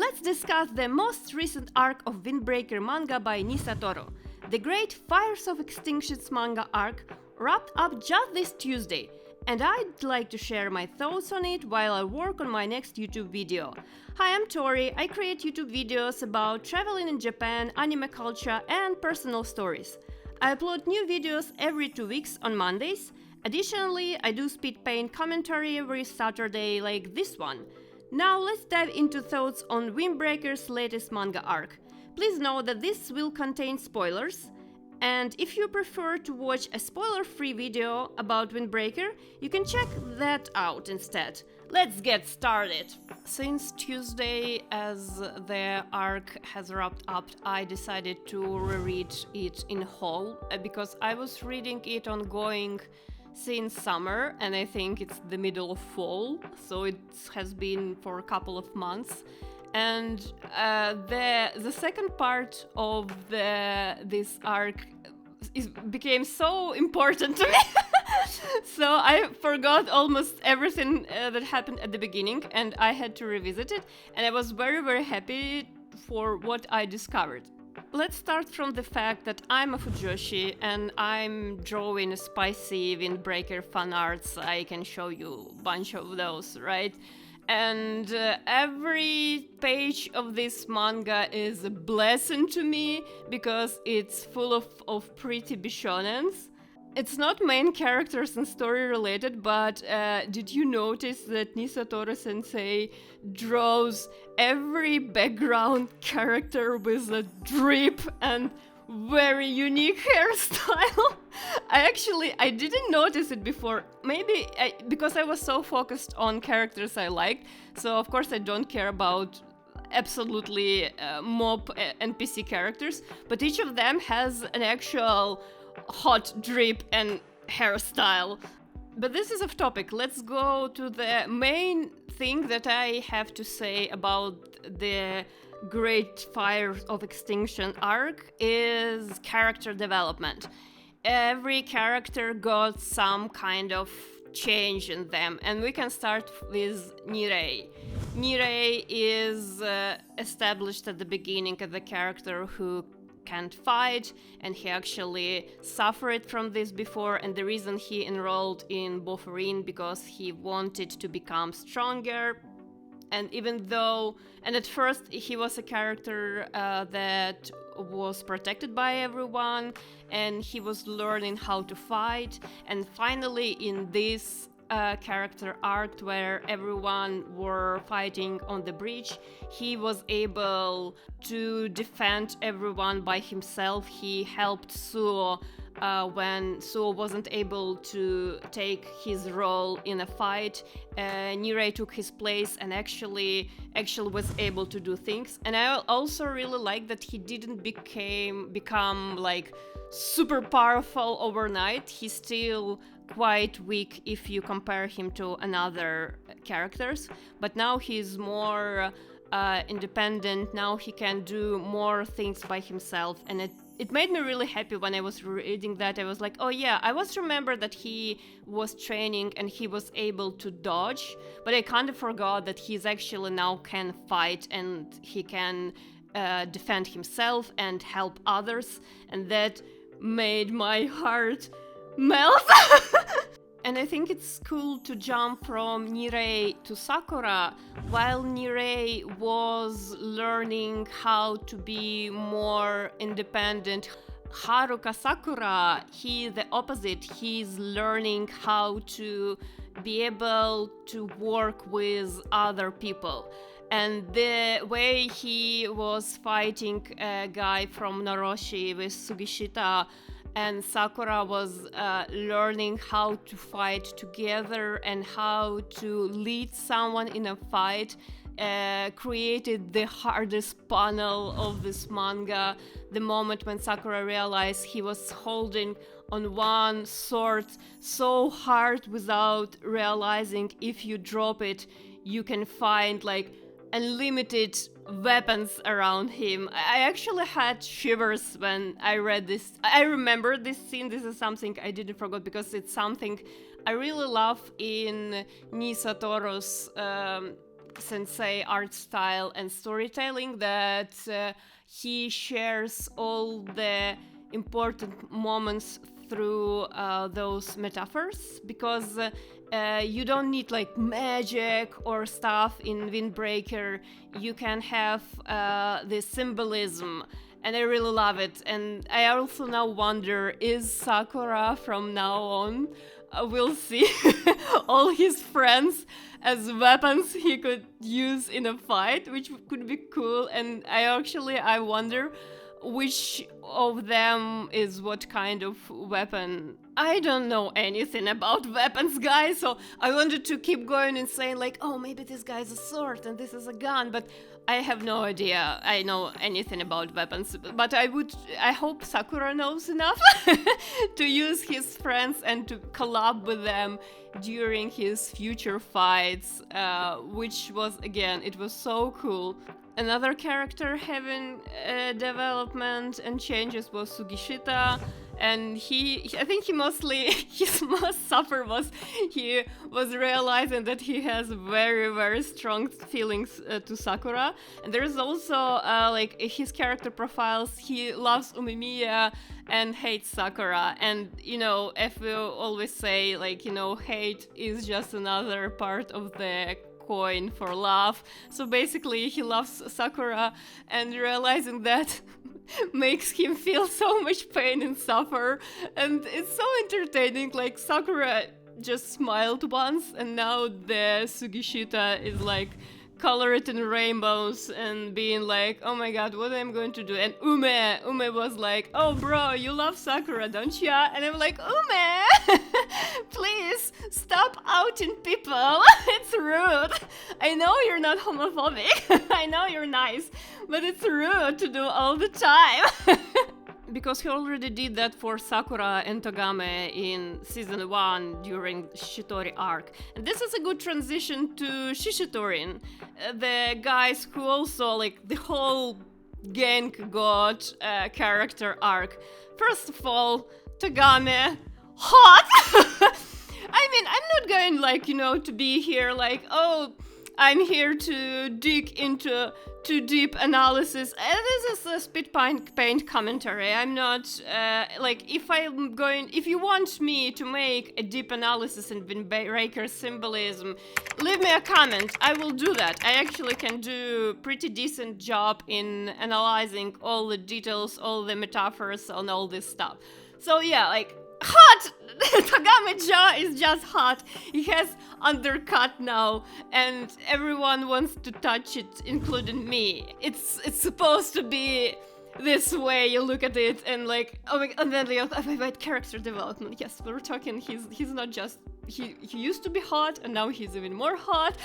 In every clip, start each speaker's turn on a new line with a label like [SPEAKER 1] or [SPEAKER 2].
[SPEAKER 1] let's discuss the most recent arc of Windbreaker manga by Nisatoro. The Great Fires of Extinctions manga arc wrapped up just this Tuesday, and I'd like to share my thoughts on it while I work on my next YouTube video. Hi, I'm Tori. I create YouTube videos about traveling in Japan, anime culture, and personal stories. I upload new videos every 2 weeks on Mondays. Additionally, I do Speedpaint commentary every Saturday like this one. Now let's dive into thoughts on Windbreaker's latest manga arc. Please note that this will contain spoilers, and if you prefer to watch a spoiler-free video about Windbreaker, you can check that out instead. Let's get started! Since Tuesday, as the arc has wrapped up, I decided to reread it in whole, because I was reading it ongoing since summer, and I think it's the middle of fall, so it has been for a couple of months. And the second part of this arc became so important to me. So I forgot almost everything that happened at the beginning, and I had to revisit it, and I was very, very happy for what I discovered. Let's start from the fact that I'm a fujoshi and I'm drawing spicy Windbreaker fan arts. I can show you a bunch of those, right? And every page of this manga is a blessing to me because it's full of pretty bishonens. It's not main characters and story related, but did you notice that Nisatoro sensei draws every background character with a drip and very unique hairstyle? I didn't notice it before, maybe because I was so focused on characters I liked, so of course I don't care about absolutely mob NPC characters, but each of them has an actual hot drip and hairstyle. But this is off topic. Let's go to the main thing that I have to say about the Great Fire of Extinction arc is character development. Every character got some kind of change in them, and we can start with Nirei. Nirei is established at the beginning as a character who can't fight, and he actually suffered from this before, and the reason he enrolled in Bofurin because he wanted to become stronger. And and at first he was a character that was protected by everyone, and he was learning how to fight, and finally in this character arc where everyone were fighting on the bridge, he was able to defend everyone by himself. He helped Suo when Suo wasn't able to take his role in a fight. Nirei took his place and actually was able to do things. And I also really like that he didn't become like super powerful overnight. He's still quite weak if you compare him to another characters, but now he's more independent. Now he can do more things by himself, and it made me really happy when I was reading that. I was like, oh yeah, I was remember that he was training and he was able to dodge, but I kind of forgot that he's actually now can fight and he can defend himself and help others, and that made my heart melt. And I think it's cool to jump from Nirei to Sakura. While Nirei was learning how to be more independent, Haruka Sakura, he's the opposite. He's learning how to be able to work with other people. And the way he was fighting a guy from Naroshi with Sugishita, and Sakura was learning how to fight together and how to lead someone in a fight, created the hardest panel of this manga. The moment when Sakura realized he was holding on one sword so hard without realizing if you drop it, you can find like unlimited weapons around him. I actually had shivers when I read this. I remember this scene. This is something I didn't forget because it's something I really love in Nisatoro's sensei art style and storytelling that he shares all the important moments through those metaphors, because you don't need like magic or stuff in Windbreaker. You can have this symbolism, and I really love it. And I also now wonder, is Sakura from now on will see all his friends as weapons he could use in a fight, which could be cool. And I wonder which of them is what kind of weapon. I don't know anything about weapons, guys, so I wanted to keep going and saying like, oh, maybe this guy's a sword and this is a gun, but I have no idea I know anything about weapons. But I hope Sakura knows enough to use his friends and to collab with them during his future fights, which was, again, it was so cool. Another character having development and changes was Sugishita, and I think his most suffer was he was realizing that he has very, very strong feelings to Sakura. And there's also like his character profiles, he loves Umemiya and hates Sakura. And you know, if we always say like, you know, hate is just another part of the coin for love. So basically he loves Sakura, and realizing that makes him feel so much pain and suffer. And it's so entertaining, like Sakura just smiled once and now the Sugishita is like color it in rainbows and being like, oh my god, what am I going to do? And Ume was like, oh bro, you love Sakura, don't ya? And I'm like, Ume, please stop outing people. It's rude. I know you're not homophobic. I know you're nice, but it's rude to do all the time. Because he already did that for Sakura and Togame in season 1 during Shishitoren arc. And this is a good transition to Shishitoren, the guys who also, like, the whole gang got a character arc. First of all, Togame, hot! I mean, I'm not going, like, you know, to be here like, oh, I'm here to dig into too deep analysis. This is a Speedpaint commentary. I'm not, like, if you want me to make a deep analysis in Windbreaker symbolism, leave me a comment. I will do that. I actually can do pretty decent job in analyzing all the details, all the metaphors, and all this stuff. So yeah, like, hot! Togame Jo is just hot. He has undercut now, and everyone wants to touch it, including me. It's supposed to be this way. You look at it and like, oh my god, and then the character development. Yes, we're talking. He's not just he used to be hot, and now he's even more hot.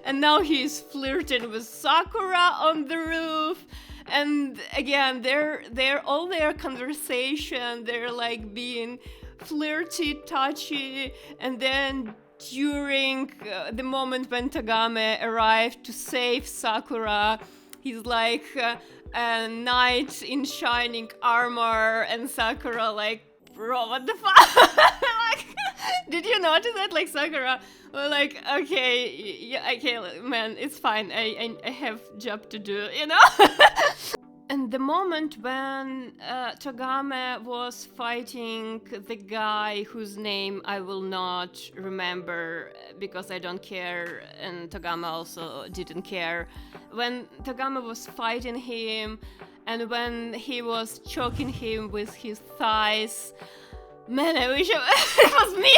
[SPEAKER 1] And now he's flirting with Sakura on the roof. And again, they're all their conversation, they're like being flirty, touchy, and then during the moment when Togame arrived to save Sakura, he's like a knight in shining armor, and Sakura like, bro, what the fuck? Like, did you notice that? Like, Sakura, well, like, okay, yeah, okay, man, it's fine. I have job to do, you know? And the moment when Togame was fighting the guy whose name I will not remember because I don't care, and Togame also didn't care. When Togame was fighting him, and when he was choking him with his thighs, man, I wish it was me.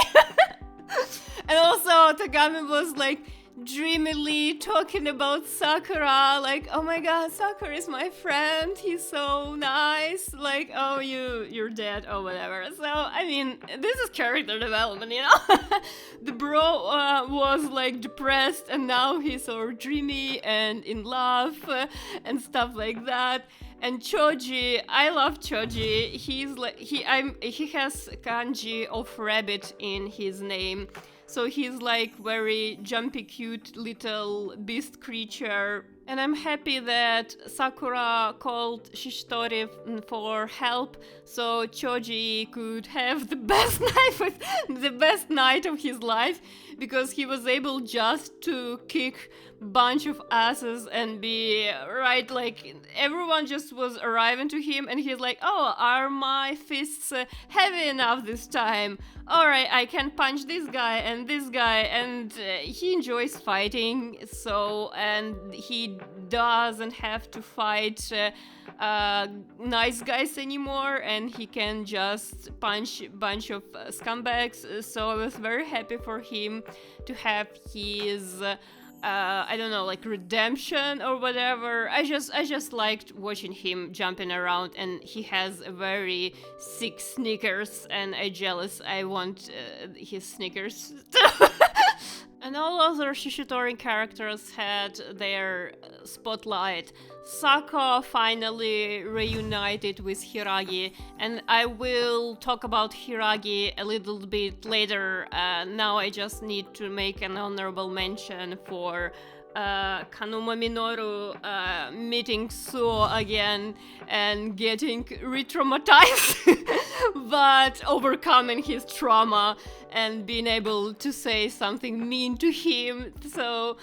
[SPEAKER 1] And also Togame was like dreamily talking about Sakura, like, oh my god, Sakura is my friend, he's so nice, like, oh, you're dead or whatever. So I mean, this is character development, you know. The bro was like depressed, and now he's so dreamy and in love and stuff like that. And Choji, I love Choji. He's like he has kanji of rabbit in his name. So he's like very jumpy, cute little beast creature, And I'm happy that Sakura called Shishitoren for help, so Choji could have the best night of his life, because he was able just to kick bunch of asses and be right, like everyone just was arriving to him, and he's like, oh, are my fists heavy enough this time? Alright, I can punch this guy, and he enjoys fighting, so, and he doesn't have to fight nice guys anymore, and he can just punch a bunch of scumbags, so I was very happy for him to have his I don't know, like redemption or whatever. I just liked watching him jumping around, and he has a very sick sneakers, and I jealous. I want his sneakers. And all other Shishitoren characters had their spotlight. Sako finally reunited with Hiragi, and I will talk about Hiragi a little bit later. Now I just need to make an honorable mention for Kanuma Minoru meeting Suo again and getting re-traumatized, but overcoming his trauma and being able to say something mean to him. So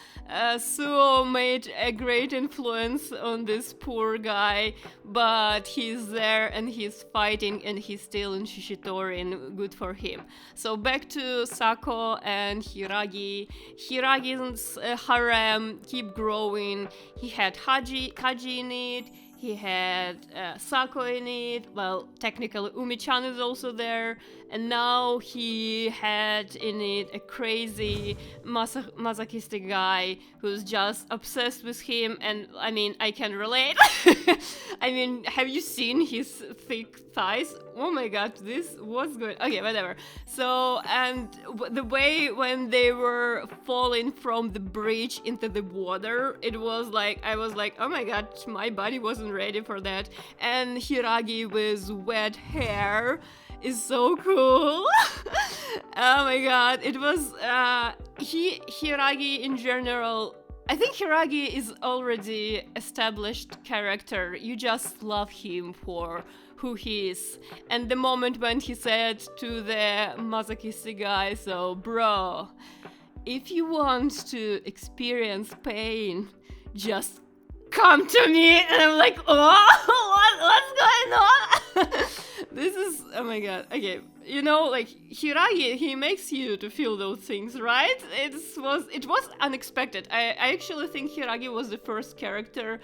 [SPEAKER 1] Suo made a great influence on this poor guy, but he's there and he's fighting and he's still in Shishitoren. Good for him. So back to Sako and Hiragi. Hiragi's harem keep growing. He had Kaji in it. He had Sako in it. Well, technically Umi-chan is also there. And now he had in it a crazy masochistic guy who's just obsessed with him. And I mean, I can relate. I mean, have you seen his thick thighs? Oh my god, this was good. Okay, whatever. So, and the way when they were falling from the bridge into the water, it was like, I was like, oh my god, my body wasn't ready for that. And Hiragi with wet hair is so cool. Oh my god, it was Hiragi in general. I think Hiragi is already established character. You just love him for who he is. And the moment when he said to the masochistic guy, so bro, if you want to experience pain, just come to me. And I'm like, oh, what's going on? This is, oh my god. Okay, you know, like Hiragi, he makes you to feel those things, right? It was unexpected. I actually think Hiragi was the first character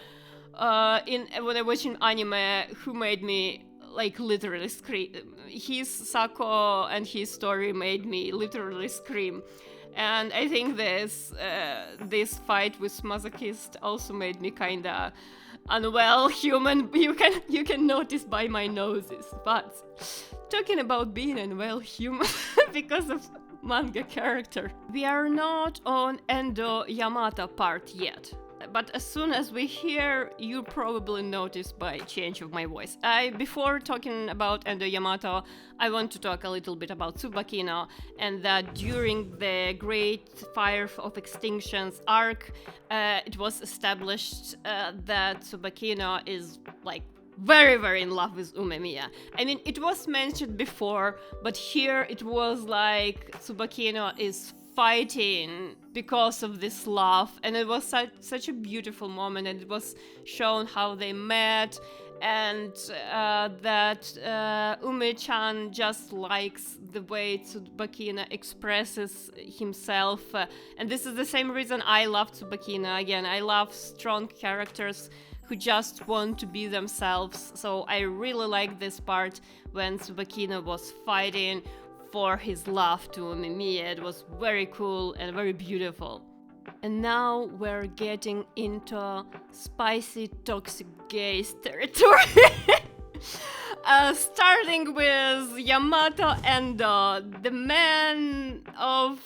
[SPEAKER 1] when I watched an anime who made me like literally scream. His Sako and his story made me literally scream. And I think this fight with masochist also made me kinda unwell human. You can notice by my noses. But talking about being unwell human because of manga character, we are not on Endo Yamato part yet. But as soon as we hear, you probably notice by change of my voice. Before talking about Endo Yamato, I want to talk a little bit about Tsubakino, and that during the Great Fire of Extinctions arc, it was established that Tsubakino is like very, very in love with Umemiya. I mean, it was mentioned before, but here it was like Tsubakino is fighting because of this love, and it was such a beautiful moment, and it was shown how they met, and that Umi-chan just likes the way Tsubakino expresses himself, and this is the same reason I love Tsubakino. Again, I love strong characters who just want to be themselves, so I really like this part when Tsubakino was fighting for his love to Umemiya. It was very cool and very beautiful. And now we're getting into spicy toxic gays territory. Starting with Yamato Endo, the man of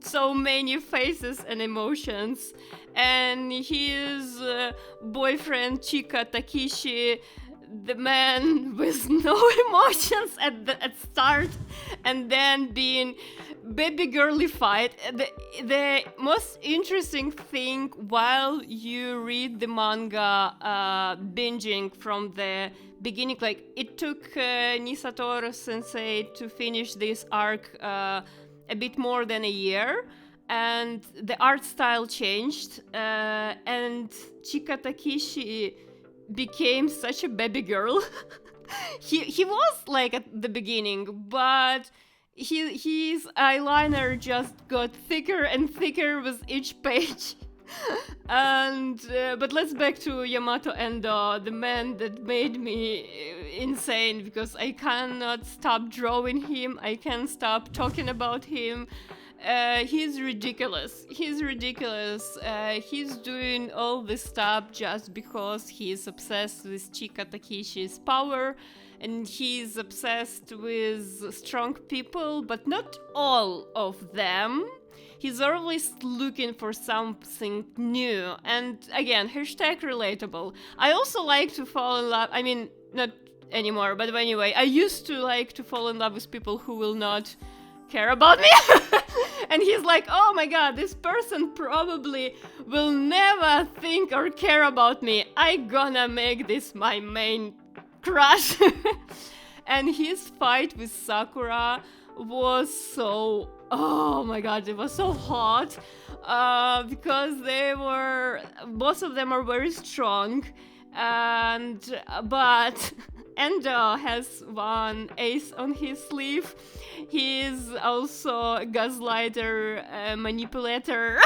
[SPEAKER 1] so many faces and emotions, and his boyfriend Chika Takiishi, the man with no emotions at start, and then being baby girly fight. The most interesting thing while you read the manga, binging from the beginning, like it took Nisatoro sensei to finish this arc a bit more than a year, and the art style changed, and Chika Takiishi became such a baby girl. he was like at the beginning, but his eyeliner just got thicker and thicker with each page. And but let's back to Yamato Endo, the man that made me insane, because I cannot stop drawing him, I can't stop talking about him. He's ridiculous. He's doing all this stuff just because he's obsessed with Chika Takiishi's power, and he's obsessed with strong people, but not all of them. He's always looking for something new. And again, hashtag relatable. I also like to fall in love. I mean, not anymore, but anyway, I used to like to fall in love with people who will not care about me. And he's like, oh my god, this person probably will never think or care about me. I gonna make this my main crush. And his fight with Sakura was so, oh my god, it was so hot, because both of them are very strong, and but Endo has one ace on his sleeve. He's also a gaslighter, manipulator,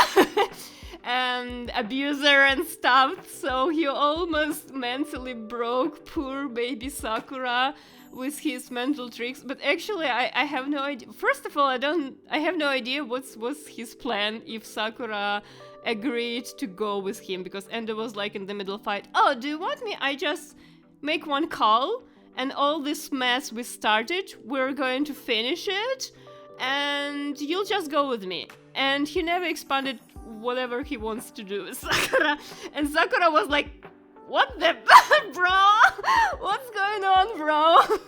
[SPEAKER 1] and abuser and stuff, so he almost mentally broke poor baby Sakura with his mental tricks. But actually I have no idea. First of all, I have no idea what was his plan if Sakura agreed to go with him, because Endo was like in the middle fight. Oh, do you want me? I just make one call and all this mess we started, we're going to finish it and you'll just go with me. And he never expanded whatever he wants to do with Sakura. And Sakura was like, what the bro? What's going on, bro?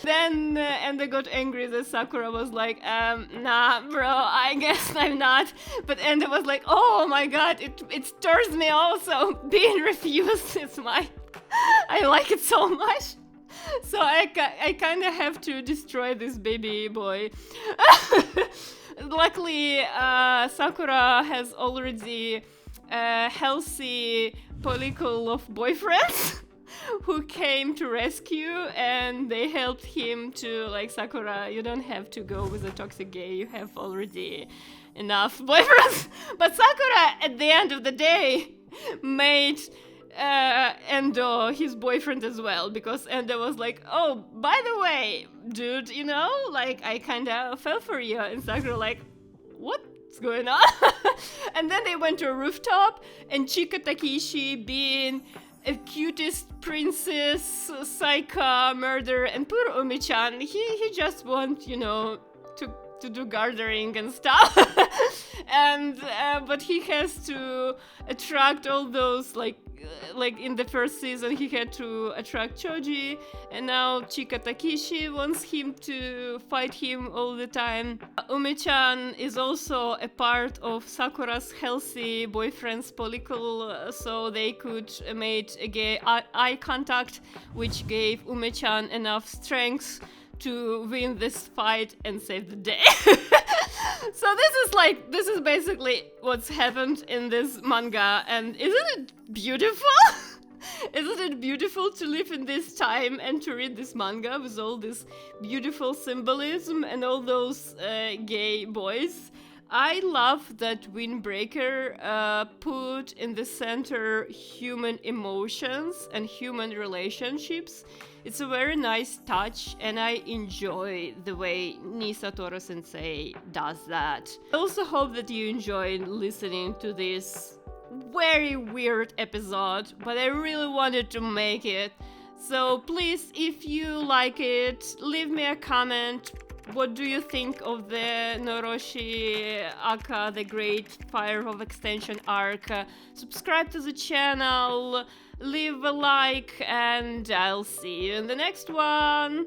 [SPEAKER 1] Then Endo got angry that Sakura was like, nah, bro, I guess I'm not. But Endo was like, oh my god, it stirs me also. Being refused is my... I like it so much. So I kind of have to destroy this baby boy. Luckily, Sakura has already a healthy polycle of boyfriends who came to rescue, and they helped him to, like, Sakura, you don't have to go with a toxic gay, you have already enough boyfriends. But Sakura, at the end of the day, made Endo his boyfriend as well, because Endo was like, oh, by the way, dude, you know, like, I kinda fell for you. And Sakura like, what's going on? And then they went to a rooftop, and Chika Takiishi, being a cutest princess, psycho, murder, and poor Umi-chan, he just want, you know, to do gardening and stuff. And but he has to attract all those, like in the first season he had to attract Choji, and now Chika Takiishi wants him to fight him all the time. Umi-chan is also a part of Sakura's healthy boyfriend's polycle, so they could make a gay eye contact, which gave Umi-chan enough strength to win this fight and save the day. So this is basically what's happened in this manga, and isn't it beautiful? Isn't it beautiful to live in this time and to read this manga with all this beautiful symbolism and all those gay boys? I love that Windbreaker put in the center human emotions and human relationships. It's a very nice touch, and I enjoy the way Nisatoro sensei does that. I also hope that you enjoyed listening to this very weird episode, but I really wanted to make it. So please, if you like it, leave me a comment. What do you think of the Noroshi Aka, the Great Fire of Extension arc? Subscribe to the channel, leave a like, and I'll see you in the next one!